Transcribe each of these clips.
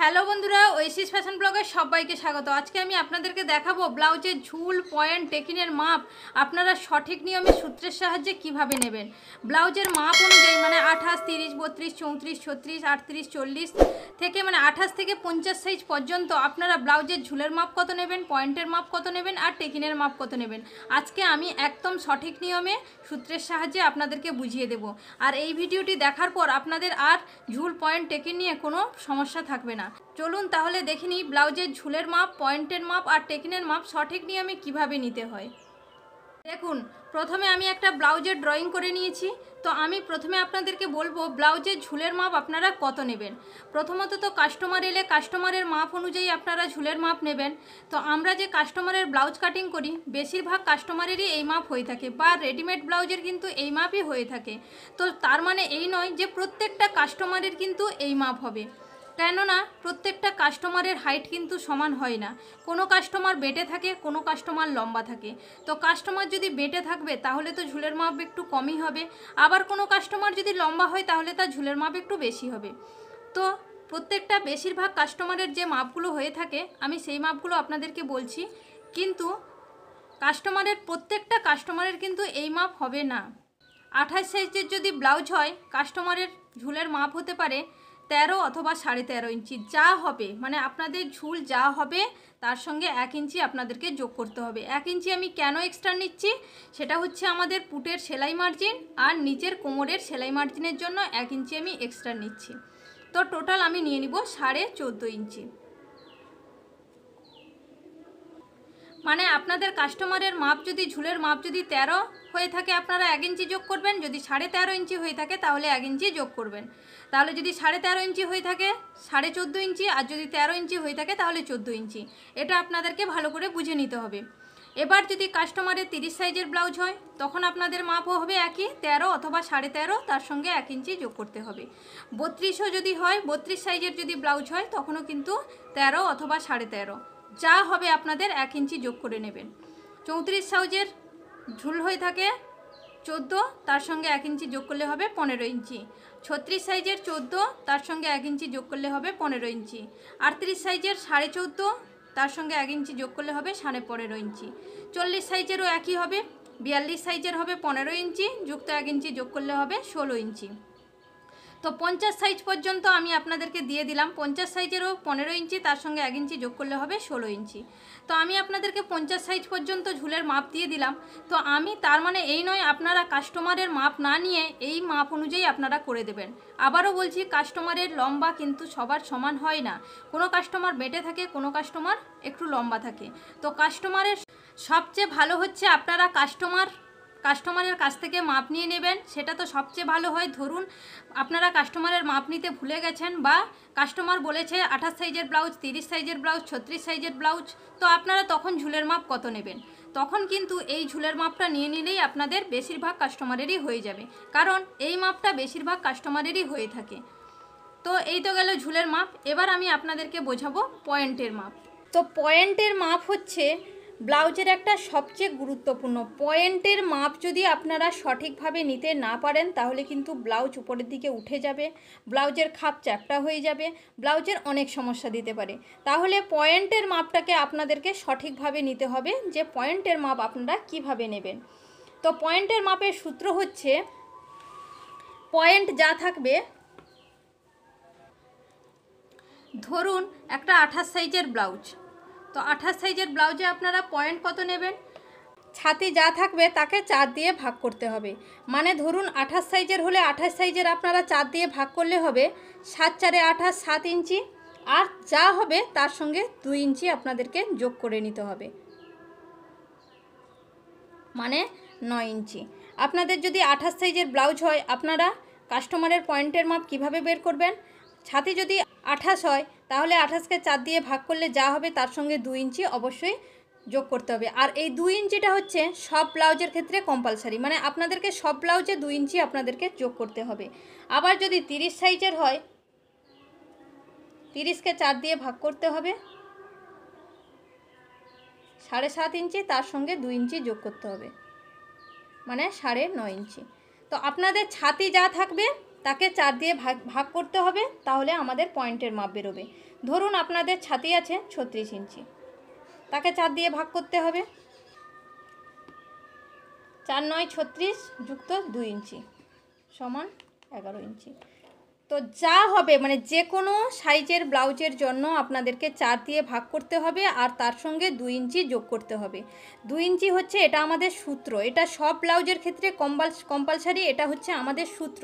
Hello বন্ধুরা, ঐশিস fashion ব্লগে সবাইকে স্বাগত। আজকে আমি আপনাদেরকে দেখাবো ব্লাউজের ঝুল, পয়েন্ট, টেকিনের মাপ আপনারা সঠিক নিয়মে সূত্রের সাহায্যে কিভাবে নেবেন। ব্লাউজের মাপ অনুযায়ী মানে 28, 30, 32, 34, 36, 38, 40 থেকে মানে 28 থেকে 50 সাইজ পর্যন্ত আপনারা ব্লাউজের ঝুলের মাপ কত নেবেন, পয়েন্টের মাপ কত নেবেন আর টেকিনের মাপ কত নেবেন আজকে আমি একদম সঠিক নিয়মে সূত্রের সাহায্যে আপনাদেরকে বুঝিয়ে দেব। আর এই ভিডিওটি দেখার পর আপনাদের আর ঝুল, পয়েন্ট, টেকিন নিয়ে কোনো সমস্যা থাকবে না। চলুন তাহলে দেখে নিই ব্লাউজের ঝুলের মাপ, পয়েন্টের মাপ আর টেকিনের মাপ সঠিক নিয়মে কিভাবে নিতে হয়। দেখুন, প্রথমে আমি একটা ব্লাউজের ড্রয়িং করে নিয়েছি। তো আমি প্রথমে আপনাদেরকে বলবো ব্লাউজের ঝুলের মাপ আপনারা কত নেবেন। প্রথমত তো কাস্টমার এলে কাস্টমারের মাপ অনুযায়ী আপনারা ঝুলের মাপ নেবেন। তো আমরা যে কাস্টমারের ব্লাউজ কাটিং করি বেশিরভাগ কাস্টমারেরই এই মাপ হয়ে থাকে, বা রেডিমেড ব্লাউজের কিন্তু এই মাপই হয়ে থাকে। তো তার মানে এই নয় যে প্রত্যেকটা কাস্টমারের কিন্তু এই মাপ হবে, কেননা প্রত্যেকটা কাস্টমারের হাইট কিন্তু সমান হয় না। কোনো কাস্টমার বেটে থাকে, কোনো কাস্টমার লম্বা থাকে। তো কাস্টমার যদি বেটে থাকবে তাহলে তো ঝুলের মাপ একটু কমই হবে, আবার কোনো কাস্টমার যদি লম্বা হয় তাহলে তার ঝুলের মাপ একটু বেশি হবে। তো প্রত্যেকটা বেশিরভাগ কাস্টমারের যে মাপগুলো হয়ে থাকে আমি সেই মাপগুলো আপনাদেরকে বলছি, কিন্তু প্রত্যেকটা কাস্টমারের কিন্তু এই মাপ হবে না। 28 সাইজের যদি ব্লাউজ হয় কাস্টমারের ঝুলের মাপ হতে পারে 13 অথবা 13.5 ইঞ্চি। যা হবে মানে আপনাদের ঝুল যা হবে তার সঙ্গে 1 ইঞ্চি আপনাদেরকে যোগ করতে হবে। 1 ইঞ্চি আমি কেন এক্সট্রা নিচ্ছি সেটা হচ্ছে আমাদের পুটের সেলাই মার্জিন আর নিচের কোমরের সেলাই মার্জিনের জন্য 1 ইঞ্চি আমি এক্সট্রা নিচ্ছি। তো টোটাল আমি নিয়ে নিব 14.5 ইঞ্চি। মানে আপনাদের কাস্টমারের মাপ যদি ঝুলের মাপ যদি 13 হয়ে থাকে আপনারা 1 ইঞ্চি যোগ করবেন, যদি 13.5 ইঞ্চি হয়ে থাকে তাহলে 1 ইঞ্চি যোগ করবেন। তাহলে যদি 13.5 ইঞ্চি হয়ে থাকে 14.5 ইঞ্চি, আর যদি 13 ইঞ্চি হয়ে থাকে তাহলে 14 ইঞ্চি। এটা আপনাদেরকে ভালো করে বুঝে নিতে হবে। এবার যদি কাস্টমারের 30 সাইজের ব্লাউজ হয় তখন আপনাদের মাপও হবে একই, 13 অথবা 13.5, তার সঙ্গে 1 ইঞ্চি যোগ করতে হবে। 32ও যদি হয়, 32 সাইজের যদি ব্লাউজ হয় তখনও কিন্তু 13 অথবা 13.5, যা হবে আপনাদের 1 ইঞ্চি যোগ করে নেবেন। 34 সাইজের ঝুল হয়ে থাকে 14, তার সঙ্গে 1 ইঞ্চি যোগ করলে হবে 15 ইঞ্চি। 36 সাইজের 14, তার সঙ্গে 1 ইঞ্চি যোগ করলে হবে 15 ইঞ্চি। 38 সাইজের 14.5, তার সঙ্গে 1 ইঞ্চি যোগ করলে হবে 15.5 ইঞ্চি। 40 সাইজেরও একই হবে। 42 সাইজের হবে 15 ইঞ্চি, যুক্ত 1 ইঞ্চি যোগ করলে হবে 16 ইঞ্চি। তো 50 সাইজ পর্যন্ত আমি আপনাদেরকে দিয়ে দিলাম। 50 সাইজেরও 15 ইঞ্চি, তার সঙ্গে 1 ইঞ্চি যোগ করলে হবে 16 ইঞ্চি। তো আমি আপনাদেরকে 50 সাইজ পর্যন্ত ঝুলের মাপ দিয়ে দিলাম। তো আমি তার মানে এই নয় আপনারা কাস্টমারের মাপ না নিয়ে এই মাপ অনুযায়ী আপনারা করে দেবেন। আবারও বলছি, কাস্টমারের লম্বা কিন্তু সবার সমান হয় না। কোনো কাস্টমার বেটে থাকে, কোনো কাস্টমার একটু লম্বা থাকে। তো কাস্টমারের সবচেয়ে ভালো হচ্ছে আপনারা কাস্টমারের কাছ থেকে মাপ নিয়ে নেবেন, সেটা তো সবচেয়ে ভালো হয়। ধরুন আপনারা কাস্টমারের মাপ নিতে ভুলে গেছেন, বা কাস্টমার বলেছে 28 সাইজের ব্লাউজ, 30 সাইজের ব্লাউজ, 36 সাইজের ব্লাউজ, তো আপনারা তখন ঝুলের মাপ কত নেবেন? তখন কিন্তু এই ঝুলের মাপটা নিয়ে নিলেই আপনাদের বেশিরভাগ কাস্টমারেরই হয়ে যাবে, কারণ এই মাপটা বেশিরভাগ কাস্টমারেরই হয়ে থাকে। তো এই তো গেল ঝুলের মাপ। এবার আমি আপনাদেরকে বোঝাবো পয়েন্টের মাপ। তো পয়েন্টের মাপ হচ্ছে ব্লাউজের একটা সবচেয়ে গুরুত্বপূর্ণ। পয়েন্টের মাপ যদি আপনারা সঠিকভাবে নিতে না পারেন তাহলে কিন্তু ব্লাউজ উপরের দিকে উঠে যাবে, ব্লাউজের খাপ চ্যাপ্টা হয়ে যাবে, ব্লাউজের অনেক সমস্যা দিতে পারে। তাহলে পয়েন্টের মাপটাকে আপনাদেরকে সঠিকভাবে নিতে হবে, যে পয়েন্টের মাপ আপনারা কিভাবে নেবেন। তো পয়েন্টের মাপের সূত্র হচ্ছে, পয়েন্ট যা থাকবে, ধরুন একটা 28 সাইজের ব্লাউজ, তো 28 সাইজের ব্লাউজে আপনারা পয়েন্ট কত নেবেন? ছাতি যা থাকবে তাকে 4 দিয়ে ভাগ করতে হবে। মানে ধরুন 28 সাইজের হলে 28 সাইজের আপনারা 4 দিয়ে ভাগ করলে হবে 7 4 28, 7 ইঞ্চি। আর যা হবে তার সঙ্গে 2 ইঞ্চি আপনাদেরকে যোগ করে নিতে হবে, মানে 9 ইঞ্চি। আপনাদের যদি 28 সাইজের ব্লাউজ হয় আপনারা কাস্টমারের পয়েন্টের মাপ কিভাবে বের করবেন? ছাতি যদি 28 হয় তাহলে 28কে 4 দিয়ে ভাগ করলে যা হবে তার সঙ্গে 2 ইঞ্চি অবশ্যই যোগ করতে হবে। আর এই 2 ইঞ্চিটা হচ্ছে সব ব্লাউজের ক্ষেত্রে কম্পালসারি, মানে আপনাদেরকে সব ব্লাউজে 2 ইঞ্চি আপনাদেরকে যোগ করতে হবে। আবার যদি 30 সাইজের হয় 30কে 4 দিয়ে ভাগ করতে হবে 7.5 ইঞ্চি, তার সঙ্গে 2 ইঞ্চি যোগ করতে হবে, মানে 9.5 ইঞ্চি। তো আপনাদের ছাতি যা থাকবে তাকে 4 দিয়ে ভাগ করতে হবে, তাহলে আমাদের পয়েন্টের মাপ বেরোবে। ধরুন আপনাদের ছাতি আছে 36 ইঞ্চি, তাকে 4 দিয়ে ভাগ করতে হবে। 4 9 36 যুক্ত 2 ইঞ্চি সমান 11 ইঞ্চি। তো যা হবে মানে যে কোনো সাইজের ব্লাউজের জন্য আপনাদেরকে 4 দিয়ে ভাগ করতে হবে আর তার সঙ্গে 2 ইঞ্চি যোগ করতে হবে। 2 ইঞ্চি হচ্ছে এটা আমাদের সূত্র, এটা সব ব্লাউজের ক্ষেত্রে কম্পালসারি, এটা হচ্ছে আমাদের সূত্র।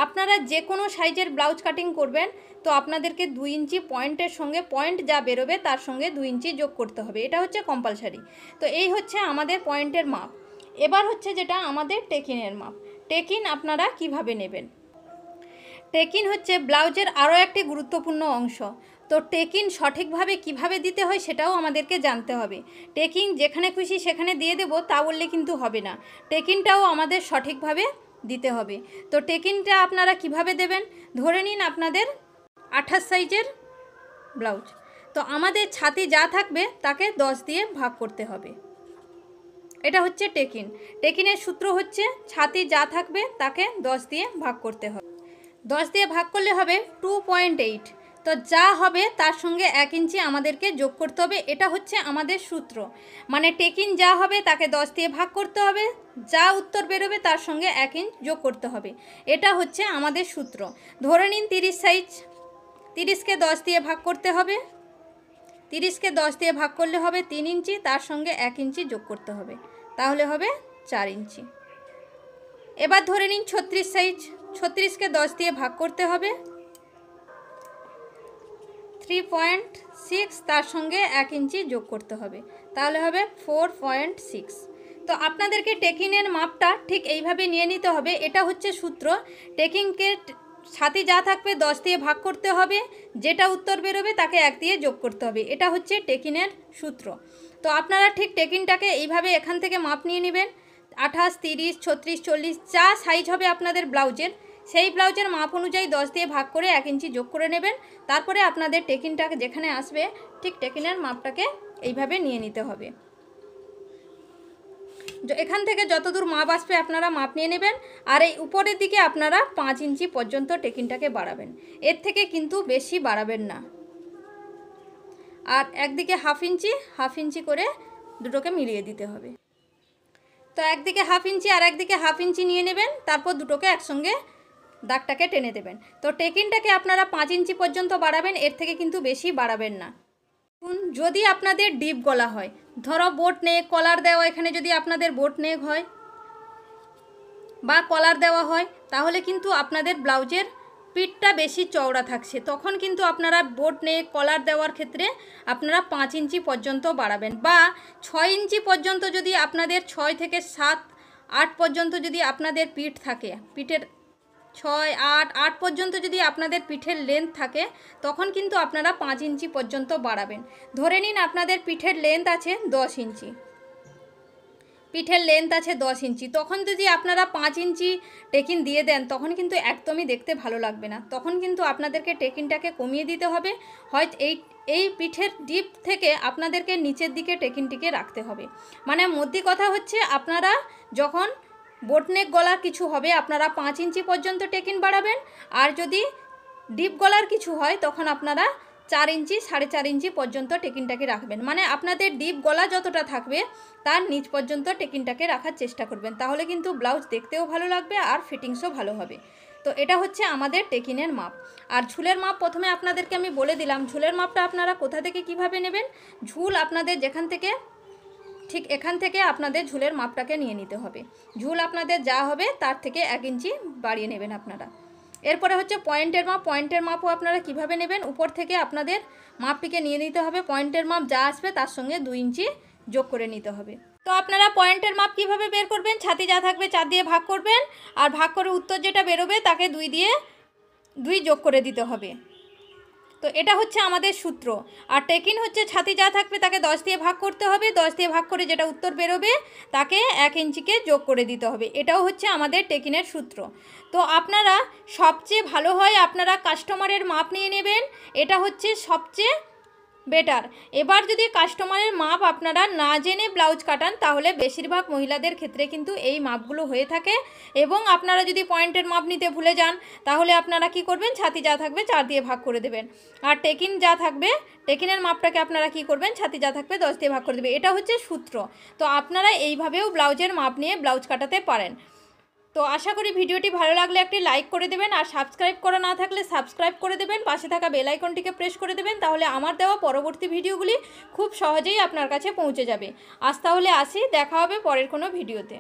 আপনারা যে কোনো সাইজের ব্লাউজ কাটিং করবেন তো আপনাদেরকে 2 ইঞ্চি পয়েন্টের সঙ্গে পয়েন্ট যা বেরোবে তার সঙ্গে 2 ইঞ্চি যোগ করতে হবে, এটা হচ্ছে কম্পালসারি। তো এই হচ্ছে আমাদের পয়েন্টের মাপ। এবার হচ্ছে যেটা আমাদের টেকিনের মাপ। টেকিন আপনারা কিভাবে নেবেন? টেকিন হচ্ছে ব্লাউজের আরও একটি গুরুত্বপূর্ণ অংশ। তো টেকিন সঠিকভাবে কিভাবে দিতে হয় সেটাও আমাদেরকে জানতে হবে। টেকিন যেখানে খুশি সেখানে দিয়ে দেবো তা বললে কিন্তু হবে না, টেকিনটাও আমাদের সঠিকভাবে দিতে হবে। তো টেকিনটা আপনারা কিভাবে দেবেন? ধরে নিন আপনাদের 28 সাইজের ব্লাউজ, তো আমাদের ছাতি যা থাকবে তাকে 10 দিয়ে ভাগ করতে হবে, এটা হচ্ছে টেকিন। টেকিনের সূত্র হচ্ছে ছাতি যা থাকবে তাকে 10 দিয়ে ভাগ করতে হবে। 10 দিয়ে ভাগ করলে হবে 2.8। তো যা হবে তার সঙ্গে 1 ইঞ্চি আমাদেরকে যোগ করতে হবে, এটা হচ্ছে আমাদের সূত্র। মানে টেকিন যা হবে তাকে 10 দিয়ে ভাগ করতে হবে, যা উত্তর বেরোবে তার সঙ্গে 1 ইঞ্চ যোগ করতে হবে, এটা হচ্ছে আমাদের সূত্র। ধরে নিন 30 সাইজ, 30কে 10 দিয়ে ভাগ করতে হবে, 30কে 10 দিয়ে ভাগ করলে হবে 3 ইঞ্চি, তার সঙ্গে 1 ইঞ্চি যোগ করতে হবে, তাহলে হবে 4 ইঞ্চি। এবার ধরে নিন 36 সাইজ, 36কে 10 দিয়ে ভাগ করতে হবে, 3.6, তার সঙ্গে 1 ইঞ্চি যোগ করতে হবে, তাহলে হবে 4.6। তো আপনাদেরকে টেকিনের মাপটা ঠিক এইভাবে নিয়ে নিতে হবে, এটা হচ্ছে সূত্র। টেকিনকে ছাতি যা থাকবে 10 দিয়ে ভাগ করতে হবে, যেটা উত্তর বেরোবে তাকে 1 দিয়ে যোগ করতে হবে, এটা হচ্ছে টেকিনের সূত্র। তো আপনারা ঠিক টেকিনটাকে এইভাবে এখান থেকে মাপ নিয়ে নেবেন। 28, 30, 36, 40 যা সাইজ হবে আপনাদের ব্লাউজের, সেই ব্লাউজের মাপ অনুযায়ী 10 দিয়ে ভাগ করে 1 ইঞ্চি যোগ করে নেবেন। তারপরে আপনাদের টেকিনটাকে যেখানে আসবে ঠিক টেকিনের মাপটাকে এইভাবে নিয়ে নিতে হবে। এখান থেকে যতদূর মাপ আসবে আপনারা মাপ নিয়ে নেবেন, আর এই উপরের দিকে আপনারা 5 ইঞ্চি পর্যন্ত টেকিনটাকে বাড়াবেন, এর থেকে কিন্তু বেশি বাড়াবেন না। আর একদিকে হাফ ইঞ্চি করে দুটোকে মিলিয়ে দিতে হবে। তো একদিকে হাফ ইঞ্চি আর একদিকে হাফ ইঞ্চি নিয়ে নেবেন, তারপর দুটোকে একসঙ্গে দাগটাকে টেনে দেবেন। তো টেকিনটাকে আপনারা 5 ইঞ্চি পর্যন্ত বাড়াবেন, এর থেকে কিন্তু বেশি বাড়াবেন না। যদি আপনাদের ডিপ গলা হয়, ধরো বোট নেক কলার দেওয়া, এখানে যদি আপনাদের বোট নেক হয় বা কলার দেওয়া হয়, তাহলে কিন্তু আপনাদের ব্লাউজের পিঠটা বেশি চওড়া থাকছে, তখন কিন্তু আপনারা বোট নেক কলার দেওয়ার ক্ষেত্রে আপনারা 5 ইঞ্চি পর্যন্ত বাড়াবেন, বা 6 ইঞ্চি পর্যন্ত যদি আপনাদের 6 থেকে 7, 8 পর্যন্ত যদি আপনাদের পিঠ থাকে, পিঠের 6, 8 পর্যন্ত যদি আপনাদের পিঠের লেন্থ থাকে, তখন কিন্তু আপনারা 5 ইঞ্চি পর্যন্ত বাড়াবেন। ধরে নিন আপনাদের পিঠের লেন্থ আছে 10 ইঞ্চি, পিঠের লেন্থ আছে 10 ইঞ্চি, তখন যদি আপনারা 5 ইঞ্চি টেকিন দিয়ে দেন তখন কিন্তু একদমই দেখতে ভালো লাগবে না, তখন কিন্তু আপনাদেরকে টেকিনটাকে কমিয়ে দিতে হবে। হয়তো এই পিঠের ডিপ থেকে আপনাদেরকে নিচের দিকে টেকিনটিকে রাখতে হবে। মানে মধ্যে কথা হচ্ছে, আপনারা যখন বোটনেক গলার কিছু হবে আপনারা 5 ইঞ্চি পর্যন্ত টেকিন বাড়াবেন, আর যদি ডিপ গলার কিছু হয় তখন আপনারা 4 ইঞ্চি 4.5 ইঞ্চি পর্যন্ত টেকিনটাকে রাখবেন। মানে আপনাদের ডিপ গলা যতটা থাকবে তার নিচ পর্যন্ত টেকিনটাকে রাখার চেষ্টা করবেন, তাহলে কিন্তু ব্লাউজ দেখতেও ভালো লাগবে আর ফিটিংসও ভালো হবে। তো এটা হচ্ছে আমাদের টেকিনের মাপ। আর ঝুলের মাপ প্রথমে আপনাদেরকে আমি বলে দিলাম, ঝুলের মাপটা আপনারা কোথা থেকে কিভাবে নেবেন। ঝুল আপনাদের যেখান থেকে, ঠিক এখান থেকে আপনাদের ঝুলের মাপটাকে নিয়ে নিতে হবে। ঝুল আপনাদের যা হবে তার থেকে 1 ইঞ্চি বাড়িয়ে নেবেন আপনারা। এরপরে হচ্ছে পয়েন্টের মাপ। পয়েন্টের মাপও আপনারা কিভাবে নেবেন, উপর থেকে আপনাদের মাপটিকে নিয়ে নিতে হবে, পয়েন্টের মাপ যা আসবে তার সঙ্গে 2 ইঞ্চি যোগ করে নিতে হবে। তো আপনারা পয়েন্টের মাপ কিভাবে বের করবেন, ছাতি যা থাকবে 4 দিয়ে ভাগ করবেন, আর ভাগ করে উত্তর যেটা বেরোবে তাকে 2 যোগ করে দিতে হবে। তো এটা হচ্ছে আমাদের সূত্র। আর টেকিন হচ্ছে ছাতি যা থাকবে তাকে 10 দিয়ে ভাগ করতে হবে, 10 দিয়ে ভাগ করে যেটা উত্তর বেরোবে তাকে 1 ইঞ্চিকে যোগ করে দিতে হবে, এটাও হচ্ছে আমাদের টেকিনের সূত্র। তো আপনারা সবচেয়ে ভালো হয় আপনারা কাস্টমারের মাপ নিয়ে নেবেন, এটা হচ্ছে সবচেয়ে বেটার। এবার যদি কাস্টমারের মাপ আপনারা না জেনে ব্লাউজ কাটান তাহলে বেশিরভাগ মহিলাদের ক্ষেত্রে কিন্তু এই মাপগুলো হয়ে থাকে, এবং আপনারা যদি পয়েন্টের মাপ নিতে ভুলে যান তাহলে আপনারা কি করবেন, ছাতি যা থাকবে 4 দিয়ে ভাগ করে দেবেন, আর টেকিন যা থাকবে টেকিনের মাপটাকে আপনারা কি করবেন, ছাতি যা থাকবে 10 দিয়ে ভাগ করে দেবেন। এটা হচ্ছে সূত্র। তো আপনারা এইভাবেও ব্লাউজের মাপ নিয়ে ব্লাউজ কাটাতে পারেন। তো আশা করি ভিডিওটি ভালো লাগলে একটি লাইক করে দেবেন, আর সাবস্ক্রাইব করা না থাকলে সাবস্ক্রাইব করে দেবেন, পাশে থাকা বেল আইকনটিকে প্রেস করে দেবেন, তাহলে আমার দেওয়া পরবর্তী ভিডিওগুলি খুব সহজেই আপনার কাছে পৌঁছে যাবে। আজ তাহলে আসি, দেখা হবে পরের কোনো ভিডিওতে।